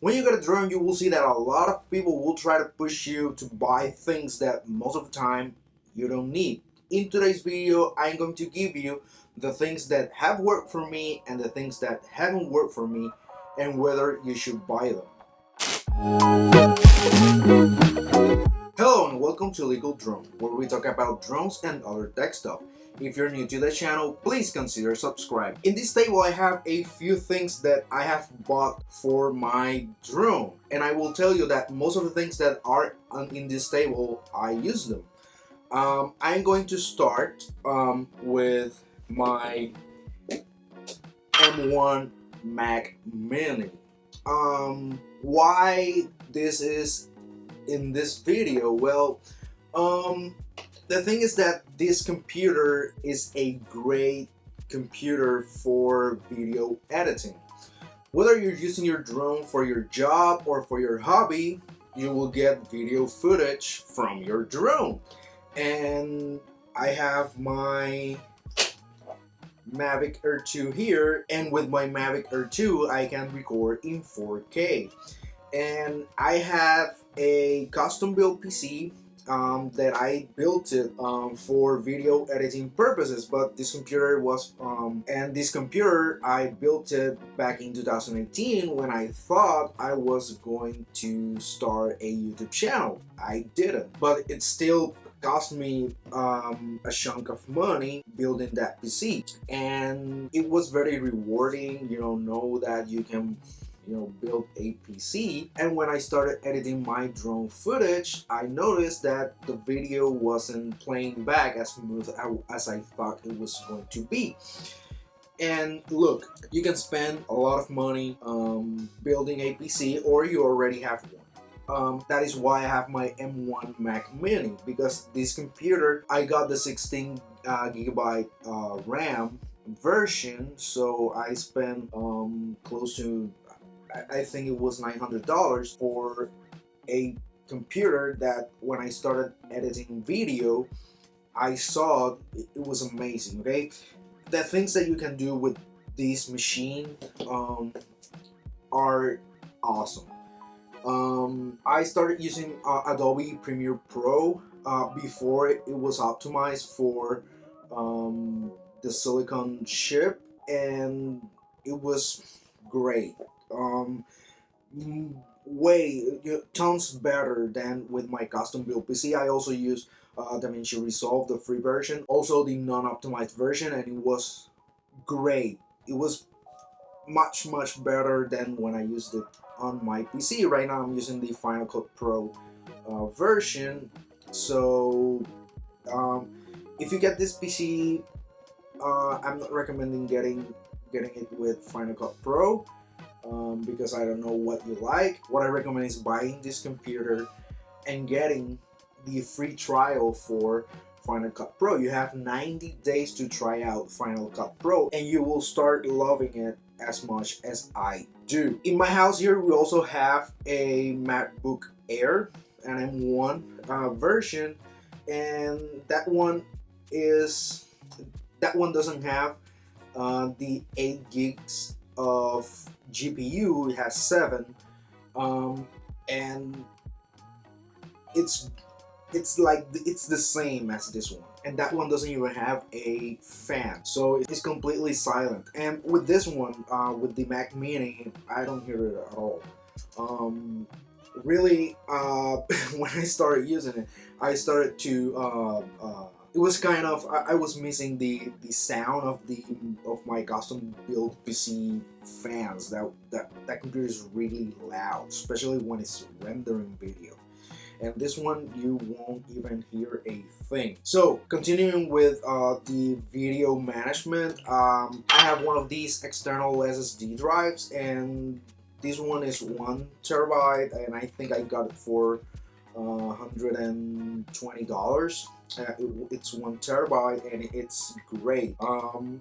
When you get a drone, you will see that a lot of people will try to push you to buy things that most of the time you don't need. In today's video, I'm going to give you the things that have worked for me and the things that haven't worked for me, and whether you should buy them. Hello and welcome to LegalDrone, where we talk about drones and other tech stuff. If you're new to the channel, please consider subscribing. In this table, I have a few things that I have bought for my drone, and I will tell you that most of the things that are in this table, I use them. I'm going to start with my M1 Mac Mini. Why this is in this video? Well, the thing is that this computer is a great computer for video editing. Whether you're using your drone for your job or for your hobby, you will get video footage from your drone. And I have my Mavic Air 2 here, and with my Mavic Air 2 I can record in 4K. And I have a custom built PC that I built it for video editing purposes, but this computer was I built it back in 2018 when I thought I was going to start a YouTube channel. I didn't, but it still cost me a chunk of money building that PC, and it was very rewarding, know that you can build a PC. And when I started editing my drone footage, I noticed that the video wasn't playing back as smooth as I thought it was going to be. And look, you can spend a lot of money building a PC, or you already have one. That is why I have my M1 Mac Mini, because this computer, I got the 16 gigabyte RAM version, so I spent close to, I think it was $900 for a computer that when I started editing video, I saw it was amazing. Okay, the things that you can do with this machine are awesome. I started using Adobe Premiere Pro before it was optimized for the silicon chip, and it was great. Tons better than with my custom built PC. I also use DaVinci Resolve, the free version, also the non-optimized version, and it was great. It was much better than when I used it on my PC. Right now I'm using the Final Cut Pro version. So if you get this PC, I'm not recommending getting it with Final Cut Pro because I don't know what you like. What I recommend is buying this computer and getting the free trial for Final Cut Pro. You have 90 days to try out Final Cut Pro, and you will start loving it as much as I do. In my house here, we also have a MacBook Air, an M1 version, and that one doesn't have the 8 gigs of GPU. It has 7, and it's the same as this one, and that one doesn't even have a fan, so it's completely silent. And with this one, with the Mac Mini, I don't hear it at all. Really, when I started using it, I started to it was kind of, I was missing the sound of my custom built PC fans. That computer is really loud, especially when it's rendering video. And this one, you won't even hear a thing. So continuing with the video management, I have one of these external SSD drives, and this one is 1 terabyte, and I think I got it for $120. It's 1 terabyte, and it's great.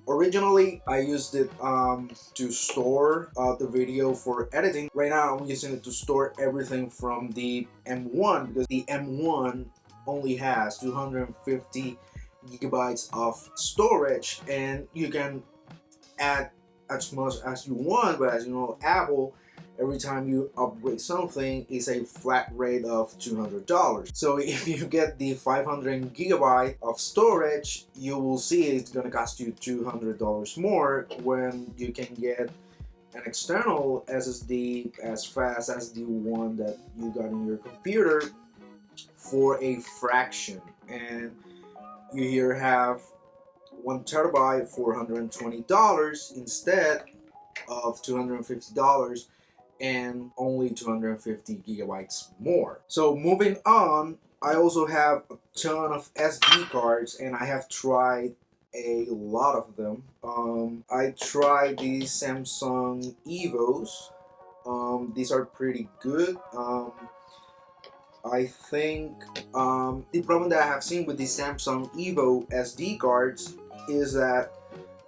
Originally I used it to store the video for editing. Right now I'm using it to store everything from the M1, because the M1 only has 250 gigabytes of storage, and you can add as much as you want, but as you know, Apple, every time you upgrade something, is a flat rate of $200. So if you get the 500 gigabyte of storage, you will see it's gonna cost you $200 more when you can get an external SSD as fast as the one that you got in your computer for a fraction. And you here have 1 terabyte for $120 instead of $250 and only 250 gigabytes more. So moving on, I also have a ton of SD cards and I have tried a lot of them. I tried these Samsung Evos. These are pretty good. I think the problem that I have seen with the Samsung Evo SD cards is that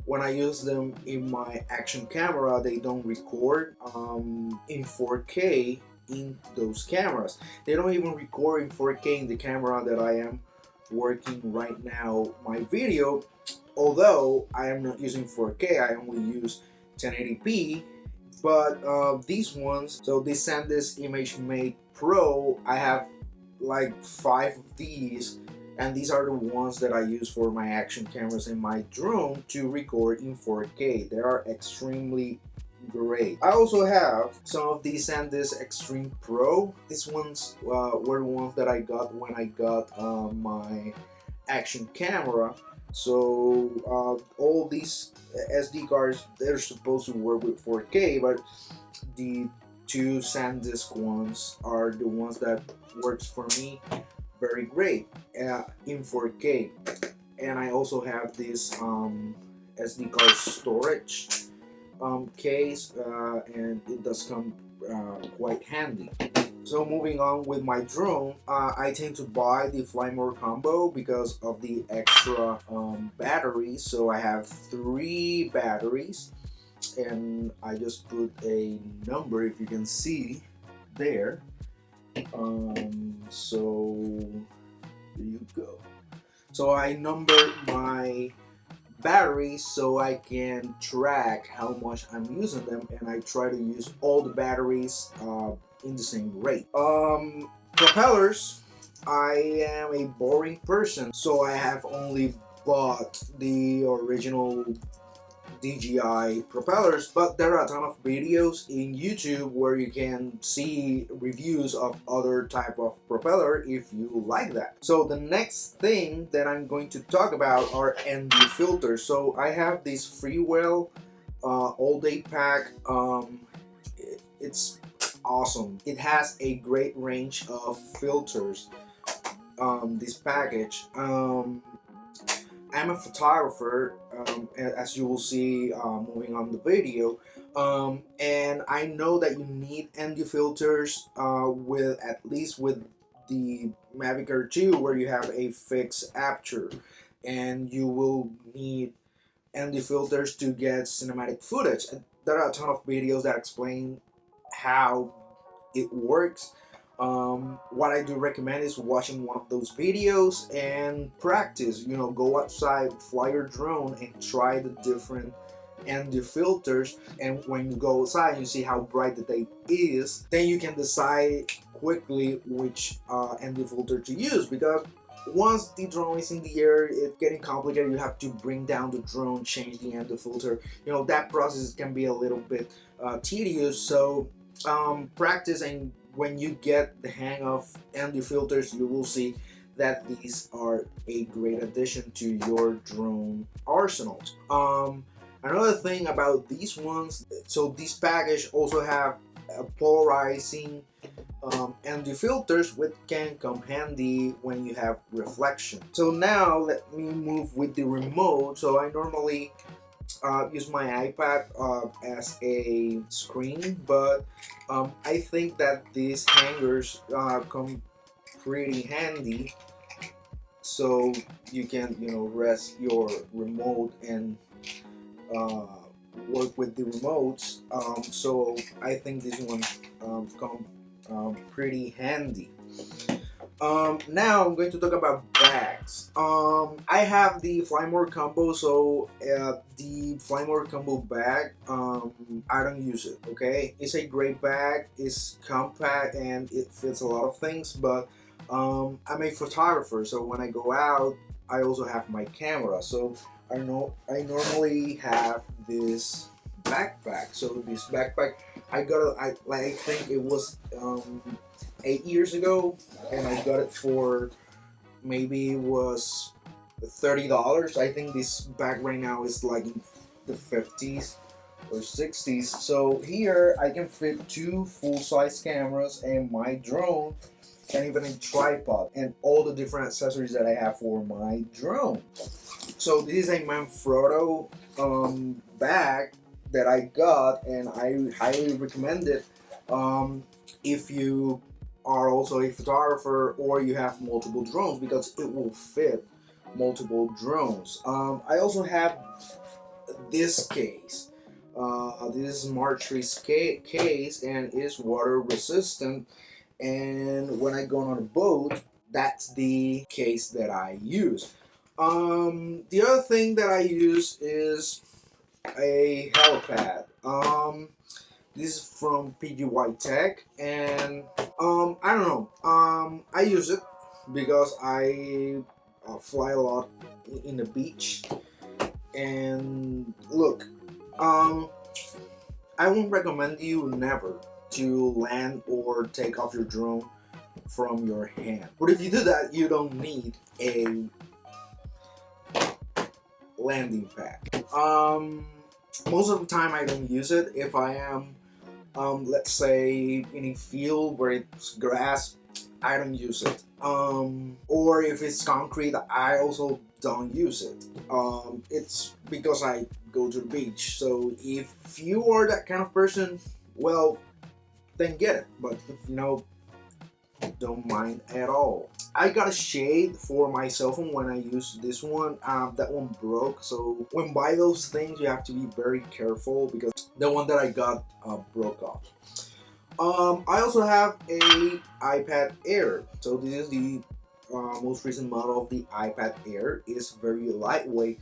when I use them in my action camera, they don't record in 4K in those cameras. They don't even record in 4K in the camera that I am working right now my video. Although I am not using 4K, I only use 1080p. But these ones, so the SanDisk ImageMate Pro, I have like 5 of these, and these are the ones that I use for my action cameras and my drone to record in 4K. They are extremely great. I also have some of these SanDisk Extreme Pro. These ones were the ones that I got when I got my action camera. So all these SD cards, they're supposed to work with 4K, but the 2 SanDisk ones are the ones that works for me very great in 4K. And I also have this SD card storage case, and it does come quite handy. So moving on with my drone, I tend to buy the Fly More combo because of the extra batteries. So I have 3 batteries, and I just put a number, if you can see there. So there you go. So I numbered my batteries so I can track how much I'm using them, and I try to use all the batteries in the same rate. Propellers, I am a boring person, so I have only bought the original DJI propellers, but there are a ton of videos in YouTube where you can see reviews of other type of propeller if you like that. So the next thing that I'm going to talk about are ND filters. So I have this Freewell all day pack. It's awesome. It has a great range of filters. This package. I'm a photographer, as you will see moving on the video, and I know that you need ND filters with at least with the Mavic Air 2, where you have a fixed aperture, and you will need ND filters to get cinematic footage. There are a ton of videos that explain how it works. What I do recommend is watching one of those videos and practice. You know, go outside, fly your drone, and try the different ND filters. And when you go outside and you see how bright the day is, then you can decide quickly which ND filter to use. Because once the drone is in the air, it's getting complicated. You have to bring down the drone, change the ND filter. You know, that process can be a little bit tedious. So practice, and when you get the hang of ND filters, you will see that these are a great addition to your drone arsenal. Another thing about these ones, so this package also have a polarizing ND filters, which can come handy when you have reflection. So now let me move with the remote. So I normally use my iPad as a screen, but I think that these hangers come pretty handy, so you can, you know, rest your remote and work with the remotes. So I think this one come pretty handy. Now I'm going to talk about bags. I have the Fly More combo, so the Fly More combo bag, I don't use it. Okay, it's a great bag. It's compact and it fits a lot of things. But I'm a photographer, so when I go out, I also have my camera. So I normally have this backpack. So this backpack, I think it was 8 years ago, and I got it for maybe it was $30. I think this bag right now is like in the 50s or 60s. So here I can fit two full-size cameras and my drone, and even a tripod and all the different accessories that I have for my drone. So this is a Manfrotto bag that I got, and I highly recommend it if you are also a photographer or you have multiple drones, because it will fit multiple drones. I also have this case. This is Martree's case, and it's water resistant. And when I go on a boat, that's the case that I use. The other thing that I use is a helipad. This is from PGY Tech, and I don't know. I use it because I fly a lot in the beach. And look, I won't recommend you never to land or take off your drone from your hand. But if you do that, you don't need a landing pad. Most of the time I don't use it. If I am, let's say, in a field where it's grass, I don't use it. Or if it's concrete, I also don't use it. It's because I go to the beach. So if you are that kind of person, well, then get it. But if you know, don't mind at all. I got a shade for my cell phone when I used this one. That one broke, so when buy those things you have to be very careful, because the one that I got broke off. I also have a iPad Air. So this is the most recent model of the iPad Air. It's very lightweight.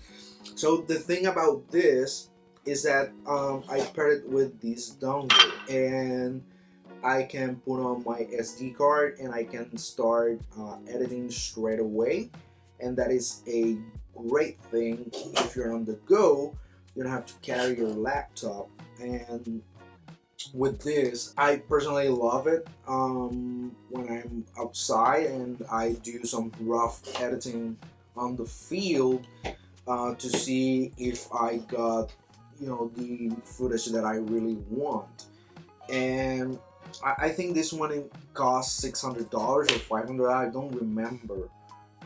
So the thing about this is that I paired it with this dongle, and I can put on my SD card and I can start editing straight away. And that is a great thing if you're on the go. You don't have to carry your laptop. And with this, I personally love it when I'm outside and I do some rough editing on the field to see if I got, you know, the footage that I really want. And I think this one costs $600 or $500. I don't remember.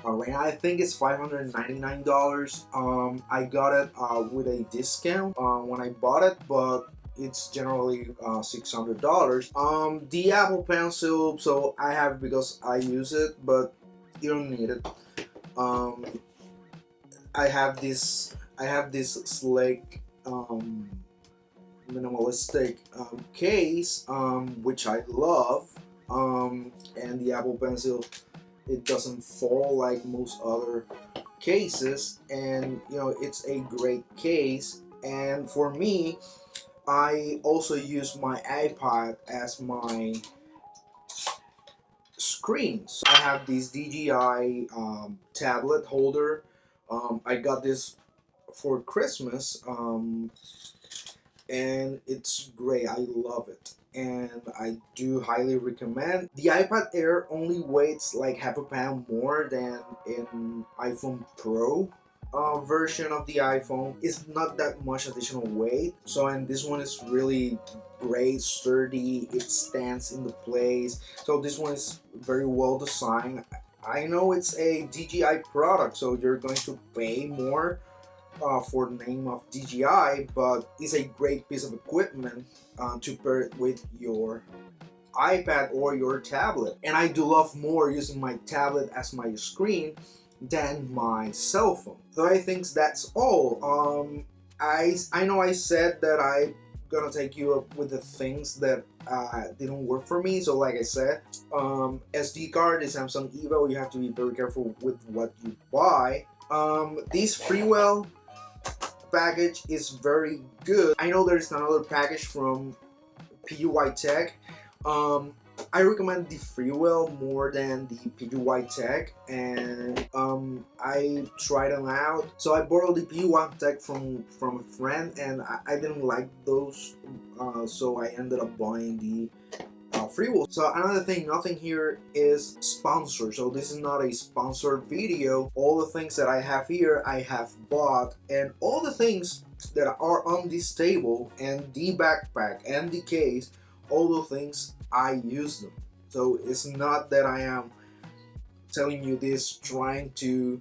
Right now, I think it's $599. I got it with a discount when I bought it, but it's generally $600. The Apple Pencil, so I have it because I use it, but you don't need it. I have this slick minimalistic case, which I love, and the Apple Pencil, it doesn't fall like most other cases, and you know, it's a great case. And for me, I also use my iPad as my screen. So I have this DJI tablet holder. I got this for Christmas, and it's great. I love it, and I do highly recommend. The iPad Air only weighs like half a pound more than in iPhone Pro version of the iPhone. It's not that much additional weight. So, and this one is really great, sturdy. It stands in the place. So this one is very well designed. I know it's a DJI product, so you're going to pay more for the name of DJI, but it's a great piece of equipment to pair it with your iPad or your tablet. And I do love more using my tablet as my screen than my cell phone. So I think that's all. I know I said that I gonna take you up with the things that didn't work for me. So like I said, SD card, the Samsung Evo, you have to be very careful with what you buy. This Freewell package is very good. I know there's another package from PUI Tech. I recommend the Freewell more than the PUI Tech, and I tried them out. So I borrowed the PUI Tech from a friend, and I didn't like those, so I ended up buying the Freewell. So another thing, nothing here is sponsored, so this is not a sponsored video. All the things that I have here I have bought, and all the things that are on this table and the backpack and the case, all the things I use them. So it's not that I am telling you this trying to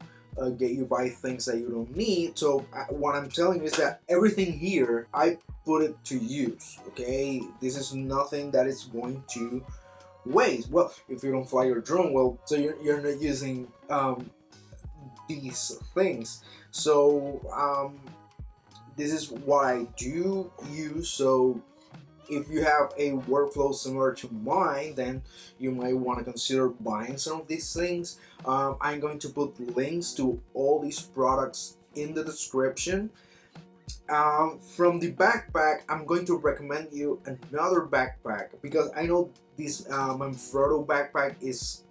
get you buy things that you don't need. So what I'm telling you is that everything here I put it to use. Okay, this is nothing that is going to waste. Well, if you don't fly your drone, well, so you're not using these things. So this is what I do use. So if you have a workflow similar to mine, then you might want to consider buying some of these things. I'm going to put links to all these products in the description. From the backpack, I'm going to recommend you another backpack, because I know this Manfrotto backpack is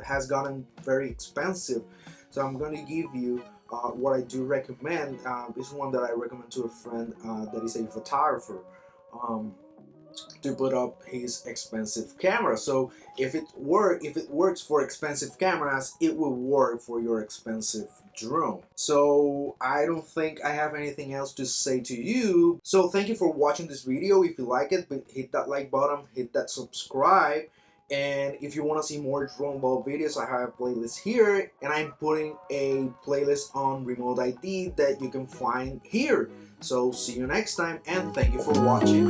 has gotten very expensive. So I'm going to give you what I do recommend. This one that I recommend to a friend that is a photographer, to put up his expensive camera. So if it works for expensive cameras, it will work for your expensive drone. So I don't think I have anything else to say to you. So thank you for watching this video. If you like it, hit that like button, hit that subscribe. And if you want to see more drone ball videos, I have a playlist here, and I'm putting a playlist on remote ID that you can find here. So see you next time, and thank you for watching.